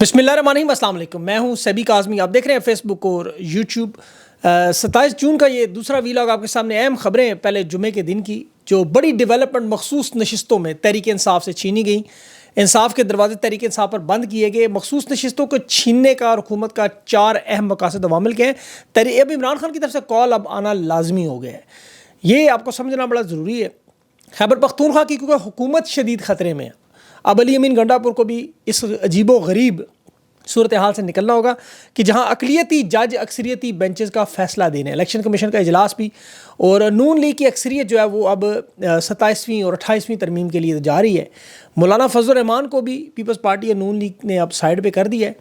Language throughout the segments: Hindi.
बिस्मिल्लाहिर्रहमानिर्रहीम, अस्सलाम वालेकुम। मैं हूं सभी काज़मी। आप देख रहे हैं फेसबुक और यूट्यूब। 27 जून का ये दूसरा वीलॉग आपके सामने। अहम खबरें पहले जुमे के दिन की, जो बड़ी डेवलपमेंट मखसूस नशिस्तों में तहरीक इंसाफ से छीनी गई। इंसाफ के दरवाजे तहरीक इंसाफ पर बंद किए गए। मखसूस नशिस्तों को छीनने का और हुकूमत का 4 अहम मकासद अवामिल के हैं। अब इमरान खान की तरफ से कॉल अब आना लाजमी हो गया है। ये आपको समझना बड़ा ज़रूरी है। खैबर पख्तूनख्वा की क्योंकि हुकूमत शदीद ख़तरे में है। अब अली अमीन गंडापुर को भी इस अजीबो गरीब सूरत हाल से निकलना होगा कि जहां अकलियती जज अक्सरियती बेंचेस का फैसला देने, इलेक्शन कमीशन का इजलास भी, और नून लीग की अक्सरियत जो है वो अब 27वीं और 28वीं तरमीम के लिए जा रही है। मौलाना फजल रहमान को भी पीपल्स पार्टी या नून लीग ने अब साइड पे कर दिया है,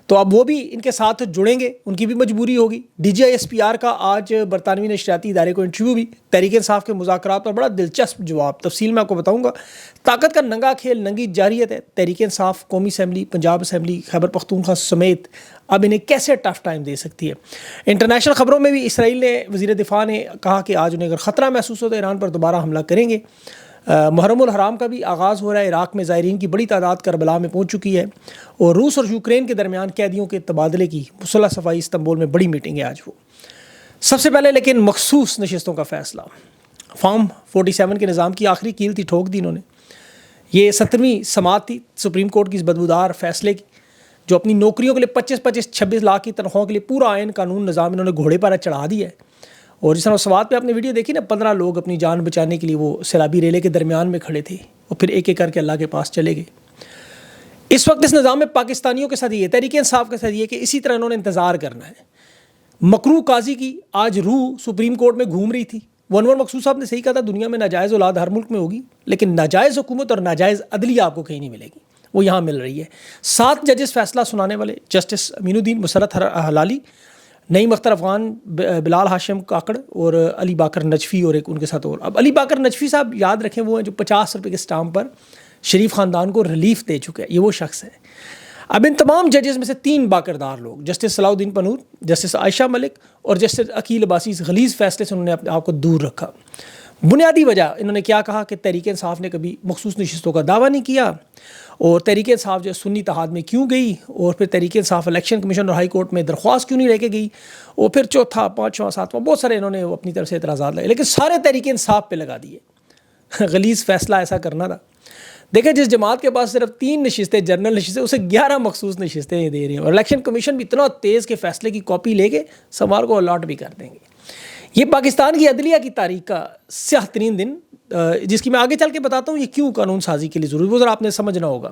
तो अब वो भी इनके साथ जुड़ेंगे, उनकी भी मजबूरी होगी। DGISPR का आज बरतानवी नशरियाती इदारे को इंटरव्यू भी, तहरीक इंसाफ के मुज़ाकरात पर बड़ा दिलचस्प जवाब, तफसील मैं आपको बताऊँगा। ताकत का नंगा खेल, नंगी जारियत है। तहरीक इंसाफ, कौमी असम्बली, पंजाब असम्बली, खैबर पख्तूनख्वा समेत अब इन्हें कैसे टफ टाइम दे सकती है। इंटरनेशनल खबरों में भी इसराइल ने, वज़ीर दिफा ने कहा कि आज उन्हें अगर ख़तरा महसूस हो तो ईरान पर दोबारा हमला करेंगे। मुहर्रमुल हराम का भी आगाज़ हो रहा है। इराक़ में ज़ायरीन की बड़ी तादाद करबला में पहुँच चुकी है। और रूस और यूक्रेन के दरमियान कैदियों के तबादले की मुसल्ह सफ़ाई इस्तंबुल में बड़ी मीटिंग है आज। वो सबसे पहले लेकिन मखसूस नशिस्तों का फ़ैसला, फॉर्म 47 के निज़ाम की आखिरी कील थी, ठोक दी इन्होंने। ये 17वीं समात थी सुप्रीम कोर्ट की इस बदबूदार फैसले की, जो अपनी नौकरियों के लिए 25-26 लाख की तनख्वाहों के लिए पूरा आयन कानून निज़ाम इन्होंने घोड़े पर चढ़ा दिया है। और जिस तरह स्वाद पे आपने वीडियो देखी ना, 15 लोग अपनी जान बचाने के लिए वो सैलाबी रेले के दरमियान में खड़े थे और फिर एक एक करके अल्लाह के पास चले गए। इस वक्त इस निज़ाम में पाकिस्तानियों के साथ ये, तहरीक इंसाफ के साथ ये कि इसी तरह इन्होंने इंतज़ार करना है। मकरू काजी की आज रूह सुप्रीम कोर्ट में घूम रही थी। वनवर मकसूद साहब ने सही कहा था, दुनिया में नाजायज़ औलाद हर मुल्क में होगी, लेकिन नाजायज़ हुकूमत और नाजायज़ अदलिया आपको कहीं नहीं मिलेगी। वो यहाँ मिल रही है। 7 जजेस फैसला सुनाने वाले, जस्टिस अमीनुद्दीन मुसरत हलाली, नईम अख्तर अफ़गान, बिलाल हाशिम काकड़ और अली बाकर नजफ़ी, और एक उनके साथ और। अब अली बाकर नजफ़ी साहब याद रखें, वो हैं जो 50 रुपये के स्टाम्प पर शरीफ ख़ानदान को रिलीफ दे चुके हैं। ये वो शख्स है। अब इन तमाम जजेस में से 3 बाकरदार लोग, जस्टिस सलाउद्दीन पनूर, जस्टिस आयशा मलिक और जस्टिस अकील अब्बासी, इस गलीज़ फैसले से उन्होंने अपने आप को दूर रखा। बुनियादी वजह इन्होंने क्या कहा कि तहरीक इंसाफ ने कभी मखसूस नशिस्तों का दावा नहीं किया, और तहरीक इंसाफ जो सुन्नी इत्तेहाद में क्यों गई, और फिर तहरीक इंसाफ इलेक्शन कमीशन और हाई कोर्ट में दरख्वास्त क्यों नहीं लेके गई, और फिर चौथा, पाँचवां, सातवां, बहुत सारे इन्होंने अपनी तरफ से एतराज़ात लगाए, लेकिन सारे तहरीक इंसाफ पे लगा दिए। गलीज़ फैसला ऐसा करना था। देखें, जिस जमात के पास सिर्फ 3 नशिस्तें, जनरल नशिस्तें, उसे 11 मखसूस नशिस्तें दे रही हैं, और इलेक्शन कमीशन भी इतना तेज़ के फैसले की कॉपी लेके समार को अलॉट भी कर देंगे। ये पाकिस्तान की अदलिया की तारीख का स्याह तरीन दिन, जिसकी मैं आगे चल के बताता हूँ ये क्यों कानून साजी के लिए ज़रूरी, वो ज़रा आपने समझना होगा।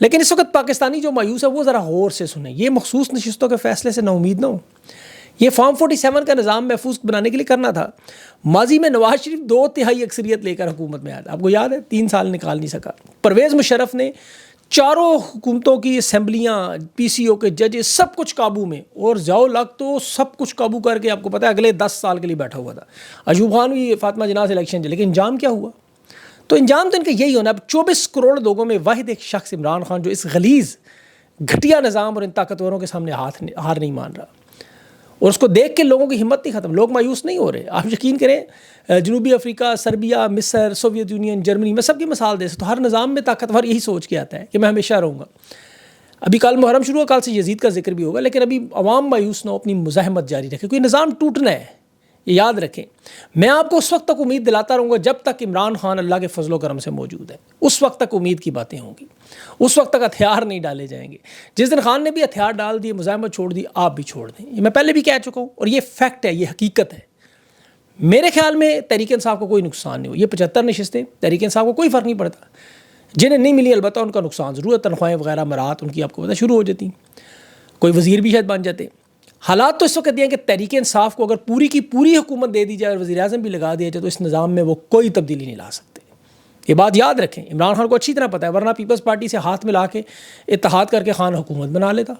लेकिन इस वक्त पाकिस्तानी जो मायूस है वो ज़रा गौर से सुने। ये मखसूस नशिस्तों के फैसले से नाउमीद ना हो। ये फॉर्म 47 का निज़ाम महफूज बनाने के लिए करना था। माजी में नवाज शरीफ 2/3 अक्सरियत लेकर हुकूमत में आया था, आपको याद है, 3 साल निकाल नहीं सका। परवेज़ मुशर्रफ ने चारों हुकूमतों की असम्बलियाँ, PCO के जजेस, सब कुछ काबू में, और जाओ लग तो सब कुछ काबू करके आपको पता है अगले 10 साल के लिए बैठा हुआ था। अयूब खान भी फातिमा जिन्ना से इलेक्शन, लेकिन इंजाम क्या हुआ? तो इंजाम तो इनका यही होना। अब 24 करोड़ लोगों में वाहिद एक शख्स इमरान खान, जो इस गलीज़ घटिया निज़ाम और इन ताकतवरों के सामने हार नहीं मान रहा, और उसको देख के लोगों की हिम्मत नहीं ख़त्म, लोग मायूस नहीं हो रहे। आप यकीन करें, जनूबी अफ्रीका, सर्बिया, मिस्र, सोवियत यूनियन, जर्मनी, मैं सबकी मिसाल दे सकता हूँ। हर निज़ाम में ताकतवर यही सोच के आता है कि मैं हमेशा रहूँगा। अभी कल मुहर्रम शुरू हुआ, कल से यजीद का जिक्र भी होगा, लेकिन अभी अवाम मायूस ना हो, अपनी मुज़ाहमत जारी रखें, कोई निज़ाम टूटना है, ये याद रखें। मैं आपको उस वक्त तक उम्मीद दिलाता रहूँगा जब तक इमरान खान अल्लाह के फजलो करम से मौजूद है। उस वक्त तक उम्मीद की बातें होंगी, उस वक्त तक हथियार नहीं डाले जाएंगे। जिस दिन खान ने भी हथियार डाल दिए, मुज़ाहमत छोड़ दी, आप भी छोड़ दें। ये मैं पहले भी कह चुका हूँ, और ये फैक्ट है, ये हकीकत है। मेरे ख्याल में तहरीक इंसाफ को कोई नुकसान नहीं हो। ये 75 नशिस्तें तहरीक इंसाफ को कोई फ़र्क नहीं पड़ता। जिन्हें नहीं मिली अलबत्ता उनका नुकसान ज़रूर है, तनख्वाहें वगैरह मराहत उनकी आपको पता शुरू हो जाती, कोई वज़ीर भी शायद बन जाते। हालात तो इस वक्त दिए हैं कि तहरीक इंसाफ को अगर पूरी की पूरी हुकूमत दे दी जाए और वज़ीर आज़म भी लगा दिया जाए, तो इस निज़ाम में वो कोई तब्दीली नहीं ला सकते। ये बात याद रखें। इमरान खान को अच्छी तरह पता है, वरना पीपल्स पार्टी से हाथ मिला के इत्तेहाद करके खान हुकूमत बना लेता।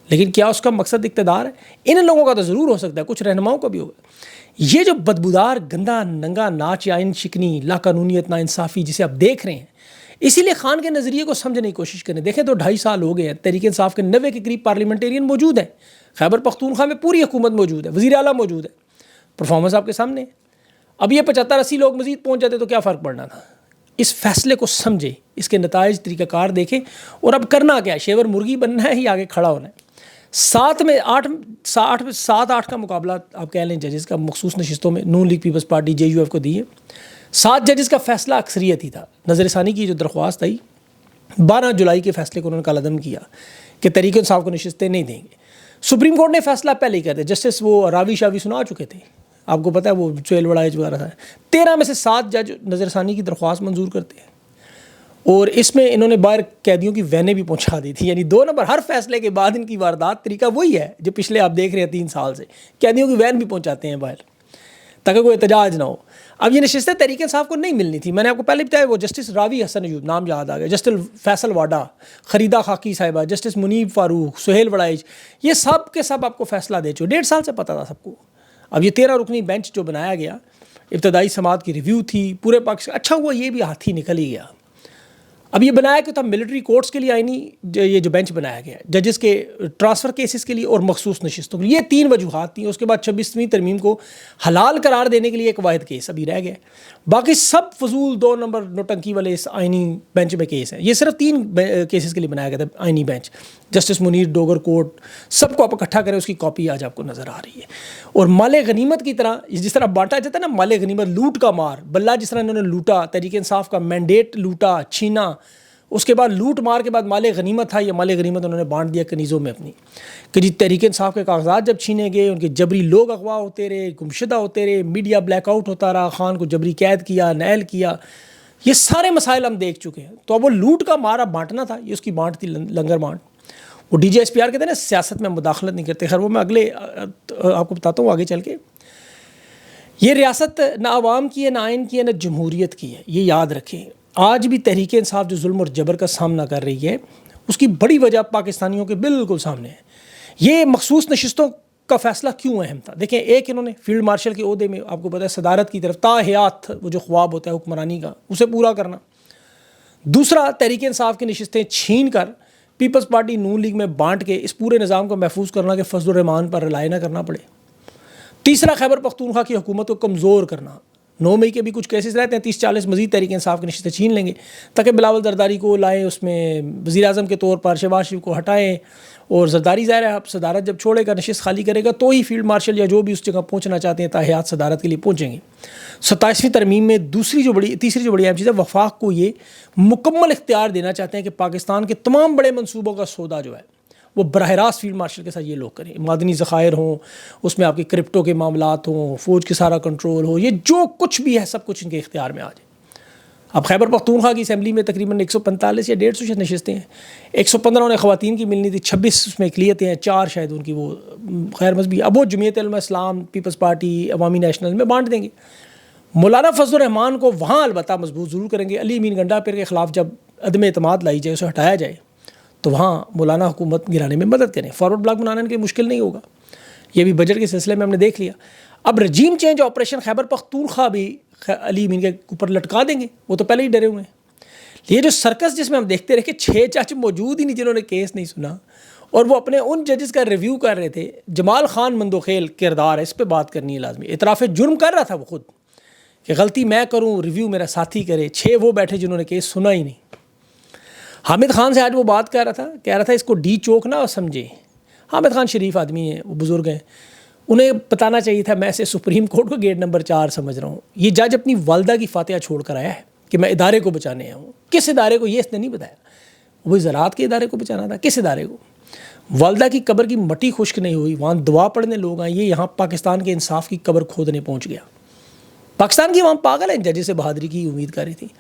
लेकिन क्या उसका मकसद इक़्तिदार है? इन लोगों का तो ज़रूर हो सकता है, कुछ रहनुमाओं का भी होगा। ये जो बदबूदार, गंदा, नंगा नाच, आइन शिकनी, लाकानूनियत, नाइंसाफ़ी जिसे आप देख रहे हैं, इसीलिए खान के नज़रिए को समझने की कोशिश करें। देखें तो 2.5 साल हो गए हैं, तहरीक इंसाफ के 90 के करीब पार्लियामेंटेरियन मौजूद हैं। खैबर पख्तूनख्वा में पूरी हुकूमत मौजूद है, वज़ीर आला मौजूद है, परफॉर्मेंस आपके सामने है। अब ये 75-80 लोग मज़ीद पहुँच जाते तो क्या फ़र्क पड़ना था? इस फैसले को समझें, इसके नताइज तरीक़ाकार देखें और अब करना क्या है, शेवर मुर्गी बनना है या आगे खड़ा होना है। 7-8 का मुकाबला आप कह लें जजेस का मखसूस नशिस्तों में नून लीग पीपल्स पार्टी JUF को दी है। 7 जजेस का फैसला अक्सरियत ही था। नज़रसानी की जो दरख्वास्त आई 12 जुलाई के फैसले को उन्होंने कलअदम किया कि तहरीक इंसाफ को नशिस्तें नहीं देंगे। सुप्रीम कोर्ट ने फैसला पहले ही कर दिया। जस्टिस वो रावी शावी सुना चुके थे, आपको पता है, वो सुहेल वड़ाइच वगैरह था। 13 में से 7 जज नज़रसानी की दरख्वास्त मंजूर करते हैं और इसमें इन्होंने बाहर कैदियों की वैनें भी पहुंचा दी थी। यानी 2 नंबर हर फैसले के बाद इनकी वारदात तरीका वही है जो पिछले आप देख रहे हैं 3 साल से, कैदियों की वैन भी पहुंचाते हैं बाहर ताकि कोई एहतजाज ना हो। अब ये नशिस्तें तहरीक इंसाफ को नहीं मिलनी थी। मैंने आपको पहले बताया, वो जस्टिस रावी हसन अयूब, नाम याद आ गया, जस्टिस फैसल वाडा, खरीदा खाकी साहिबा, जस्टिस मुनीब फारूक, सुहेल वड़ाइच, ये सब के सब आपको फैसला दे चुके। 1.5 साल से पता था सबको। अब ये 13 रुकनी बेंच जो बनाया गया, इब्तदाई समात की रिव्यू थी पूरे पाकिस्तान, अच्छा हुआ ये भी हाथी निकल ही गया। अब ये बनाया कि तब मिलिट्री कोर्ट्स के लिए आईनी ये जो बेंच बनाया गया जजेस के ट्रांसफ़र केसेस के लिए और मखसूस नशिस्तों के लिए, ये 3 वजूहात थी। उसके बाद 26वीं तरमीम को हलाल करार देने के लिए एक वाहिद केस अभी रह गया, बाकी सब फजूल 2 नंबर नोटंकी वाले इस आइनी बेंच में केस हैं। ये सिर्फ 3 केसेस के लिए बनाया गया था आइनी bench. Justice Munir Dogar court, सबको आप इकट्ठा करें, उसकी कॉपी आज आपको नज़र आ रही है। और माले गनीमत की तरह जिस तरह बांटा जाता है ना, माले गनीमत लूट का मार बल्ला, जिस तरह इन्होंने लूटा, तहरीक इंसाफ का मैंडेट लूटा, छीना, उसके बाद लूट मार के बाद माले गनीमत था, ये माले गनीमत उन्होंने बांट दिया कनीज़ों में अपनी, कि जी तहरीक इंसाफ के कागजात जब छीने गए, उनके जबरी लोग अगवा होते रहे, गुमशुदा होते रहे, मीडिया ब्लैकआउट होता रहा, खान को जबरी कैद किया, नैल किया, ये सारे मसाइल हम देख चुके हैं। तो अब वो लूट का मारा बांटना था, ये उसकी बांट थी, लंगर बांट। वो DGSPR कहते हैं ना, सियासत में मुदाखलत नहीं करते। खैर वो मैं अगले आपको बताता हूँ आगे चल के। ये रियासत ना आवाम की है, ना आइन की है, ना जमहूरियत की है, ये याद रखें। आज भी तहरीक इंसाफ जो जुल्म और जबर का सामना कर रही है, उसकी बड़ी वजह पाकिस्तानियों के बिल्कुल सामने है। ये मखसूस नशिस्तों का फ़ैसला क्यों अहम था? देखें, एक इन्होंने फील्ड मार्शल के ओहदे में, आपको पता है, सदारत की तरफ ताहयात, वो जो ख्वाब होता है हुक्मरानी का, उसे पूरा करना। दूसरा, तहरीक इंसाफ की नशिस्तें छीन कर पीपल्स पार्टी नून लीग में बांट के इस पूरे निज़ाम को महफूज करना कि फजल रहमान पर रिलाय ना करना पड़े। तीसरा, खैबर पख्तूनख्वा की हुकूमत को कमज़ोर करना। 9 मई के भी कुछ केसेस रहते हैं, 30-40 मजीद तहरीक इंसाफ की नशिस्तें छीन लेंगे ताकि बिलावल जरदारी को लाएँ, उसमें वज़ीर-ए-आज़म के तौर पर शहबाज शरीफ को हटाएँ। और जरदारी ज़ाहिर है, अब सदारत जब छोड़ेगा, नशिस्त खाली करेगा, तो ही फील्ड मार्शल या जो भी उस जगह पहुँचना चाहते हैं ताहयात सदारत के लिए पहुँचेंगे। 27वीं तरमीम में तीसरी जो बड़ी अहम चीज़ है, वफाक को ये मुकम्मल इख्तियार देना चाहते हैं कि पाकिस्तान के तमाम बड़े मनसूबों का सौदा जो है वो बरह रास्त फील्ड मार्शल के साथ ये लोग करें। मादनी ज़खायर हों, उसमें आपके क्रिप्टो के मामलात हों, फ़ौज के सारा कंट्रोल हो, ये जो कुछ भी है सब कुछ इनके इख्तियार में आ जाए। अब खैबर पख्तूनख्वा की असम्बली में तकरीबन 145 या 150 नशिस्तें हैं। 115 उन्हें ख़वातीन की मिलनी थी, 26 उसमें इकलियतें हैं, 4 शायद उनकी वो खैर मजहबी, अब वो जमीयत उलमा इस्लाम, पीपल्स पार्टी, अवामी नेशनल में बांट देंगे। मौलाना फजल रहमान को वहाँ अलबत्ता मजबूत ज़रूर करेंगे। अली अमीन गंडापीर के ख़िलाफ़ जब अदम एतमाद लाई जाए, उसे हटाया जाए, तो वहाँ मौलाना हुकूमत गिराने में मदद करें। फॉरवर्ड ब्लॉक बनाने के मुश्किल नहीं होगा, ये भी बजट के सिलसिले में हमने देख लिया। अब रजीम चेंज ऑपरेशन खैबर पख्तूनख्वा भी अली अमीन के ऊपर लटका देंगे, वो तो पहले ही डरे हुए हैं। ये जो सर्कस जिसमें हम देखते रहे कि 6 जज मौजूद ही नहीं जिन्होंने केस नहीं सुना, और वो अपने उन जजेस का रिव्यू कर रहे थे। जमाल खान मंदोखेल किरदार है, इस पर बात करनी है लाजमी। इतराफ़ जुर्म कर रहा था वो खुद कि गलती मैं करूँ, रिव्यू मेरा साथी करे। 6 वो बैठे जिन्होंने केस सुना ही नहीं। हामिद खान से आज वो बात कर रहा था, कह रहा था इसको डी चोक ना समझे। हामिद खान शरीफ आदमी है, वो बुज़ुर्ग हैं, उन्हें बताना चाहिए था मैं इसे सुप्रीम कोर्ट को गेट नंबर 4 समझ रहा हूँ। ये जज अपनी वालदा की फातिहा छोड़ कर आया है कि मैं इदारे को बचाने आया हूँ। किस इदारे को, ये इसने नहीं बताया। वही ज़राअत के इदारे को बचाना था। किस इदारे को? वालदा की कब्र की मट्टी खुश्क नहीं हुई, वहाँ दुआ पढ़ने लोग आए, ये यहाँ पाकिस्तान के इंसाफ की कब्र खोदने पहुँच गया। पाकिस्तान की वहाँ पागल है, जजेस से बहादुरी की उम्मीद कर रही थी।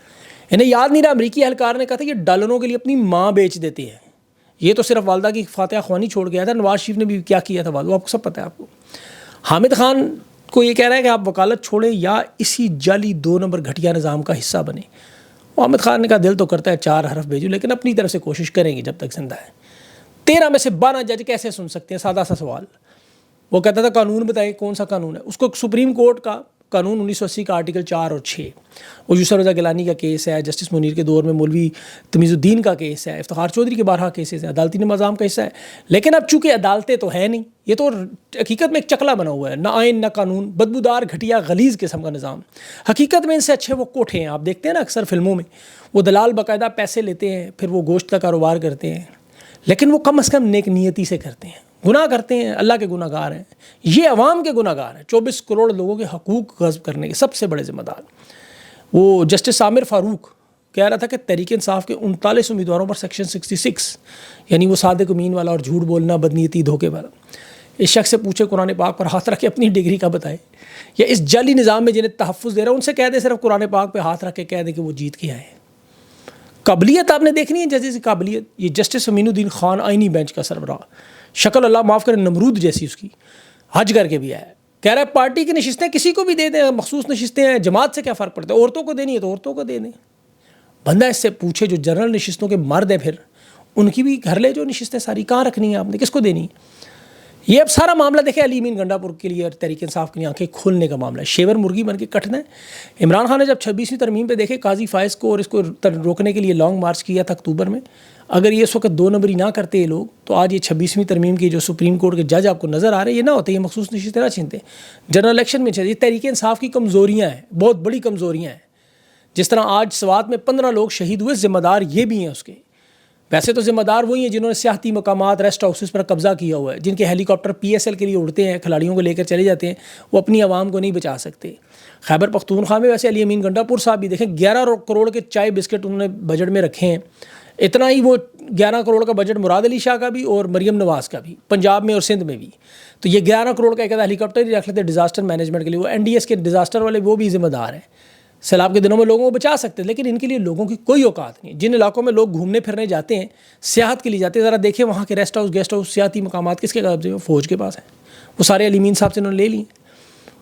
इन्हें याद नहीं रहा, अमरीकी एहलकार ने कहा था ये डॉलरों के लिए अपनी माँ बेच देते हैं। ये तो सिर्फ वालदा की फातिहा ख्वानी छोड़ गया था। नवाज शरीफ ने भी क्या किया था वालदा, आपको सब पता है। आपको हामिद खान को ये कह रहा है कि आप वकालत छोड़ें या इसी जाली 2 नंबर घटिया निज़ाम का हिस्सा बने। हामिद खान ने कहा दिल तो करता है 4 हरफ भेजूँ, लेकिन अपनी तरफ से कोशिश करेंगे जब तक जिंदा है। 13 में से 12 जज कैसे सुन सकते हैं? सादा सा सवाल। वो कहता था कानून बताएं, कौन सा कानून है? उसको सुप्रीम कोर्ट का कानून 1980 का आर्टिकल 4 और 6, वो यूसुफ रज़ा गिलानी का केस है, जस्टिस मुनीर के दौर में मौलवी तमीज़ुद्दीन का केस है, इफ्तिखार चौधरी के 12 केसेस हैं, अदालती निज़ाम का हिस्सा है। लेकिन अब चूँकि अदालतें तो है नहीं, ये तो हकीकत में एक चकला बना हुआ है, ना आइन ना कानून, बदबूदार घटिया गलीज़ किस्म का निज़ाम। हकीकत में इनसे अच्छे वो कोठे हैं, आप देखते हैं ना अक्सर फिल्मों में वो दलाल बाकायदा पैसे लेते हैं, फिर वो गोश्त का कारोबार करते हैं, लेकिन वो कम अज़ कम नेक नीयती से करते हैं। गुनाह करते हैं, अल्लाह के गुनाहगार हैं, ये अवाम के गुनाहगार हैं। 24 करोड़ लोगों के हकूक़ गज़ब करने के सबसे बड़े ज़िम्मेदार वो जस्टिस आमिर फ़ारूक कह रहा था कि तहरीक इंसाफ के 39 उम्मीदवारों पर सेक्शन 66 यानी वो सादिक अमीन वाला और झूठ बोलना, बदनीयती, धोखे वाला, इस शख्स से पूछे कुरान पाक पर हाथ रख के अपनी डिग्री का बताए, या इस जाली निज़ाम में जिन्हें तहफ़्फ़ुज़ दे रहा है उनसे कह दे सिर्फ कुरान पाक पर हाथ रख के कह दे कि वो जीत के आए। काबिलियत आपने देखनी है, जैसे काबिलियत, ये जस्टिस अमीनुद्दीन खान आइनी बेंच का सरबराह, शक्ल अल्लाह माफ़ करे नमरूद जैसी उसकी, हज करके भी आया, कह रहा है पार्टी की नशिस्तें किसी को भी दे दें, मखसूस नशिस्तें हैं, जमात से क्या फ़र्क पड़ता है, औरतों को देनी है तो औरतों को दे दें। बंदा इससे पूछे जो जनरल नशिस्तों के मर्द हैं, फिर उनकी भी घर ले जो नशिस्तें सारी कहाँ रखनी है आपने, किसको देनी है। ये अब सारा मामला देखें अली अमीन गंडापुर के लिए और तहरीक इंसाफ के लिए आंखें खोलने का मामला है। शेवर मुर्गी बन के कटना है। इमरान खान ने जब 26वीं तरमीम पे देखे काजी फायज को और इसको रोकने के लिए लॉन्ग मार्च किया था अक्टूबर में, अगर ये इस वक्त 2 नंबरी ना करते ये लोग, तो आज ये 26वीं तरमीम की जो सुप्रीम कोर्ट के जज आपको नज़र आ रहे हैं ये ना होते, ये मखसूस नशिस्तें ना छीनते, जनरल इलेक्शन में चाहिए। तहरीक इंसाफ की कमज़ोरियाँ हैं, बहुत बड़ी कमज़ोरियाँ हैं। जिस तरह आज स्वात में 15 लोग शहीद हुए, ज़िम्मेदार ये भी हैं उसके। वैसे तो ज़िम्मेदार वही हैं जिन्होंने सियाहती मकामात, रेस्ट हाउसेस पर कब्ज़ा किया हुआ है, जिनके हेलीकॉप्टर PSL के लिए उड़ते हैं, खिलाड़ियों को लेकर चले जाते हैं, वो अपनी आवाम को नहीं बचा सकते। खैबर पख्तूनख्वा में वैसे अली अमीन गंडापुर साहब भी देखें 11 करोड़ के चाय बिस्किट उन्होंने बजट में रखे हैं। इतना ही वो 11 करोड़ का बजट मुराद अली शाह का भी और मरियम नवाज़ का भी, पंजाब में और सिंध में भी। तो ये 11 करोड़ का एक हेलीकॉप्टर ही रख लेते डिज़ास्टर मैनेजमेंट के लिए। वो NDS के डिज़ास्टर वाले वो भी ज़िम्मेदार हैं, सैलाब के दिनों में लोगों को बचा सकते हैं, लेकिन इनके लिए लोगों की कोई औकात नहीं। जिन इलाकों में लोग घूमने फिरने जाते हैं, सियाहत के लिए जाते हैं, ज़रा देखें वहाँ के रेस्ट हाउस, गेस्ट हाउस, सियाहती मकामात किसके कब्जे में, फ़ौज के पास है। वो सारे अली अमीन साहब से उन्होंने ले लिए।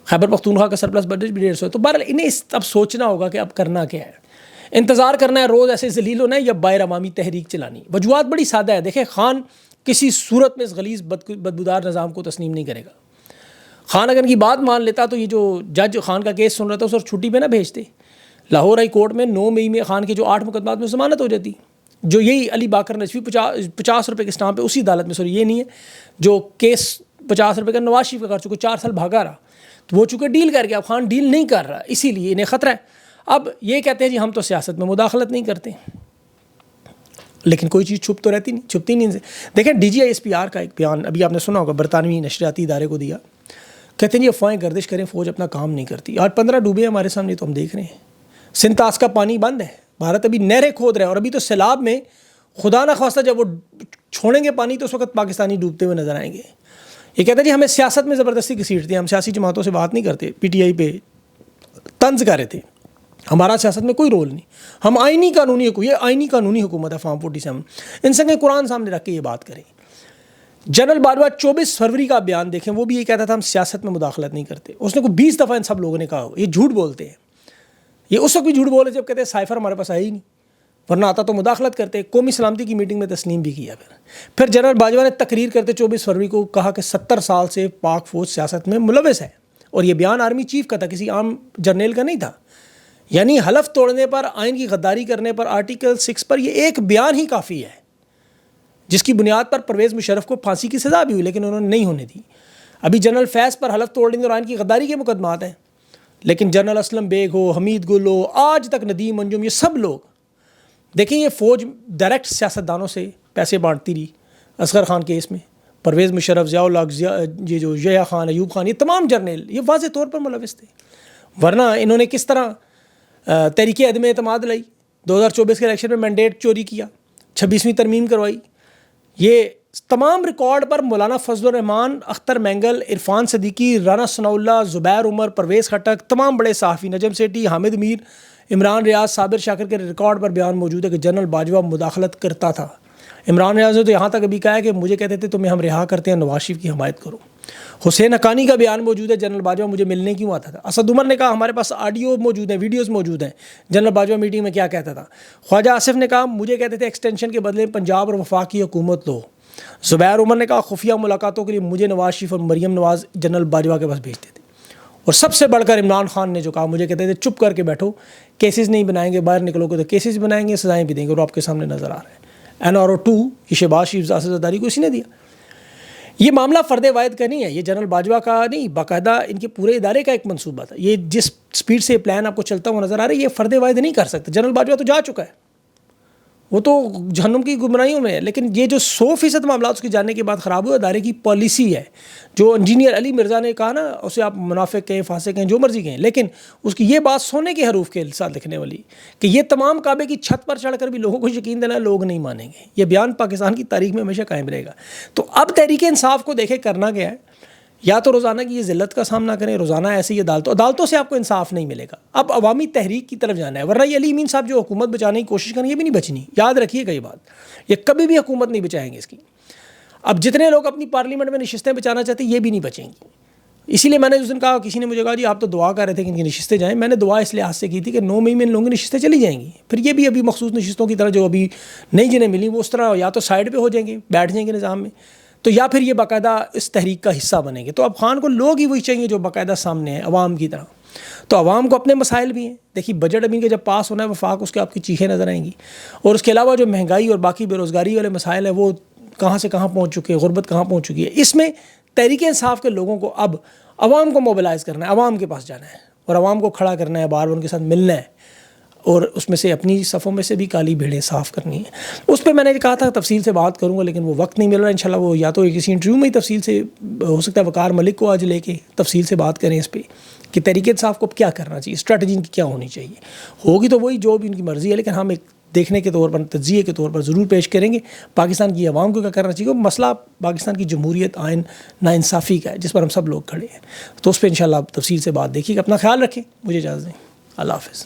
खैबर पख्तूनख्वा का सरप्लस बजट भी 150 है। तो बहरहाल इन्हें अब सोचना होगा कि अब करना क्या है। इंतज़ार करना है रोज़ ऐसे जलील होना है या बाहर अवामी तहरीक चलानी। वजूहत बड़ी सादा है। देखें खान किसी सूरत में इस गलीज़ बदबूदार निज़ाम को तस्लीम नहीं करेगा। खान अगर इनकी बात मान लेता तो ये जो जज खान का केस सुन रहा था उस वक्त छुट्टी पे ना भेजते। लाहौर हाई कोर्ट में 9 मई में खान के जो 8 मुकदमात में ज़मानत हो जाती। जो यही अली बाकर नजफी 50 रुपये के स्टाम्प पे उसी अदालत में, सॉरी ये नहीं है जो केस 50 रुपये का नवाज शरीफ का कर चुके, 4 साल भागा रहा, तो वो चूँकि डील कर गया, अब खान डील नहीं कर रहा, इसीलिए इन्हें ख़तरा है। अब ये कहते हैं जी हम तो सियासत में मुदाखलत नहीं करते, लेकिन कोई चीज़ छुप तो रहती नहीं, छुपती नहीं इनसे। देखें DGISPR का एक बयान अभी आपने सुना होगा, बरतानवी नशरियाती इदारे को दिया। कहते हैं जी अफवाहें गर्दिश करें, फ़ौज अपना काम नहीं करती। आज 15 डूबे हमारे सामने, तो हम देख रहे हैं। सिंतास का पानी बंद है, भारत अभी नहरें खोद रहा है, और अभी तो सैलाब में खुदा न खास्ता जब वो छोड़ेंगे पानी तो उस वक्त पाकिस्तानी डूबते हुए नजर आएंगे। ये कहते हैं जी हमें सियासत में ज़बरदस्ती घसीटते हैं, हम सियासी जमातों से बात नहीं करते। PTI पे तंज कर रहे थे, हमारा सियासत में कोई रोल नहीं, हम आइनी कानूनी हुकूमत, ये आइनी कानूनी हुकूमत है फार्म 47, इनसे कहीं कुरान सामने रख के ये बात करें। जनरल बाजवा 24 फरवरी का बयान देखें, वो भी ये कहता था हम सियासत में मुदाखलत नहीं करते। उसने को 20 दफ़ा इन सब लोगों ने कहा ये झूठ बोलते हैं। ये उस वक्त भी झूठ बोले जब कहते हैं साइफर हमारे पास आया ही नहीं, वरना आता तो मुदाखलत करते। कौमी सलामती की मीटिंग में तस्लीम भी किया। फिर जनरल बाजवा ने तकरीर करते 24 फरवरी को कहा कि 70 साल से पाक फ़ौज सियासत में मुलविस है, और ये बयान आर्मी चीफ का था, किसी आम जर्नल का नहीं था। यानी हलफ तोड़ने पर, आइन की गद्दारी करने पर, आर्टिकल 6 पर ये एक बयान ही काफ़ी है, जिसकी बुनियाद पर परवेज़ मुशर्रफ को फांसी की सज़ा भी हुई, लेकिन उन्होंने नहीं होने दी। अभी जनरल फैज़ पर हलफ तोड़ने और आइन की गद्दारी के मुकदमात हैं, लेकिन जनरल असलम बेग हो, हमीद गुल हो, आज तक नदीम अंजुम, ये सब लोग देखें, ये फ़ौज डायरेक्ट सियासतदानों से पैसे बांटती रही। असगर खान केस में परवेज़ मुशर्रफ, ज़ियाउल हक, ये जो यहया खान, अयूब खान, ये तमाम जर्नल ये वाज़े तौर पर मुलविस थे। वरना इन्होंने किस तरह तहरीक अदम एतमाद लाई, 2024 के इलेक्शन में मैंडेट चोरी किया, 26वीं तरमीम करवाई। ये तमाम रिकॉर्ड पर मौलाना फजलुर रहमान, अख्तर मैंगल, इरफान सदीकी, राना सनाउल्लाह, ज़ुबैर उमर, परवेज़ खटक, तमाम बड़े सहाफ़ी, नजम सेठी, हामिद मीर, इमरान रियाज, साबिर शाकिर के रिकॉर्ड पर बयान मौजूद है कि जनरल बाजवा मुदाखलत करता था। इमरान रियाज ने तो यहाँ तक अभी कहा है कि मुझे कहते थे तुम्हें हम रिहा करते हैं, नवाज शरीफ की हमायत करो। हुसैन हकानी का बयान मौजूद है, जनरल बाजवा मुझे मिलने क्यों आता था। असद उमर ने कहा हमारे पास ऑडियो मौजूद है, वीडियोज़ मौजूद हैं, जनरल बाजवा मीटिंग में क्या कहता था। ख्वाजा आसिफ ने कहा मुझे कहते थे एक्सटेंशन के बदले पंजाब और वफाक की हुकूमत लो। ज़ुबैर उमर ने कहा खुफिया मुलाकातों के लिए मुझे नवाज शरीफ और मरियम नवाज़ जनरल बाजवा के पास भेजते थे। और सबसे बढ़कर इमरान खान ने जो कहा, मुझे कहते थे चुप करके बैठो, केसेस नहीं बनाएंगे, बाहर निकलोगे तो केसेस बनाएंगे, सजाएं भी देंगे, और आपके सामने नज़र आ रहा है। NRO 2 ये शहबाज शरीफ ज़ादारी को इसी ने दिया। ये मामला फ़र्द वाहिद का नहीं है, ये जनरल बाजवा का नहीं, बाकायदा इनके पूरे इदारे का एक मंसूबा था। ये जिस स्पीड से प्लान आपको चलता हुआ नज़र आ रहा है, ये फ़र्द वाहिद नहीं कर सकते। जनरल बाजवा तो जा चुका है, वो तो जहन्नुम की गुमराहियों में है। लेकिन ये जो 100% मामला उसके जाने के बाद ख़राब हुआ, अदारे की पॉलिसी है। जो इंजीनियर अली मिर्ज़ा ने कहा ना, उसे आप मुनाफिक कहें, फासिक कहें, जो मर्जी कहें, लेकिन उसकी ये बात सोने के हरूफ के साथ लिखने वाली कि ये तमाम काबे की छत पर चढ़कर भी लोगों को यकीन देना, लोग नहीं मानेंगे। ये बयान पाकिस्तान की तारीख में हमेशा कायम रहेगा। तो अब तहरीक इंसाफ को देखे करना क्या है, या तो रोज़ाना की ये ज़िल्लत का सामना करें, रोज़ाना ऐसे ही अदालतों से आपको इंसाफ नहीं मिलेगा। अब अवामी तहरीक की तरफ जाना है, वरना ये अली अमीन साहब जो हुकूमत बचाने की कोशिश करें, ये भी नहीं बचनी। याद रखिएगा ये बात, ये कभी भी हुकूमत नहीं बचाएंगे इसकी। अब जितने लोग अपनी पार्लियामेंट में नशिस्तें बचाना चाहते हैं, ये भी नहीं बचेंगी। इसीलिए मैंने उस दिन कहा, किसी ने मुझे कहा जी आप तो दुआ कर रहे थे कि इनकी नशिस्तें जाएँ। मैंने दुआ इस लिहाज से की थी कि 9 मई में इन लोगों की नशिस्तें चली जाएंगी। फिर ये भी अभी मखसूस नशिस्तों की तरह जो अभी नहीं जिन्हें मिली, वो उस तरह या तो साइड पर हो जाएंगे, बैठ जाएंगे निज़ाम में, तो या फिर ये बाकायदा इस तहरीक का हिस्सा बनेंगे। तो अब खान को लोग ही वही चाहिए जो बाकायदा सामने है, अवाम की तरह। तो अवाम को अपने मसाइल भी हैं। देखिए बजट अभी के जब पास होना है, वफाक उसके आपकी चीखें नज़र आएंगी। और उसके अलावा जो महंगाई और बाकी बेरोज़गारी वाले मसाइल हैं, वो कहाँ से कहाँ पहुँच चुके हैं, गुरबत कहाँ पहुँच चुकी है। इसमें तहरीक इंसाफ के लोगों को अब अवाम को मोबिलाइज़ करना है, अवाम के पास जाना है और अवाम को खड़ा करना है, बार बार उनके साथ मिलना है, और उसमें से अपनी सफ़ों में से भी काली भेड़ें साफ़ करनी है। उस पर मैंने कहा था तफसील से बात करूंगा, लेकिन वो वक्त नहीं मिल रहा। इंशाल्लाह वो या तो किसी इंटरव्यू में ही तफसील से, हो सकता है वकार मलिक को आज लेके तफसील से बात करें इस पर कि तहरीक इंसाफ को क्या करना चाहिए, स्ट्रैटेजी इनकी क्या होनी चाहिए। होगी तो वही जो भी उनकी मर्ज़ी है, लेकिन हम एक देखने के तौर पर, तज्ज़िये के तौर पर ज़रूर पेश करेंगे पाकिस्तान की आवाम को क्या करना चाहिए। मसला पाकिस्तान की जमहूरियत, आइन, नाइंसाफ़ी का है, जिस पर हम सब लोग खड़े हैं। तो उस पर इंशाल्लाह आप तफसील से बात देखिएगा। अपना ख्याल रखें, मुझे इजाज़त दें। अल्लाह हाफ़िज़।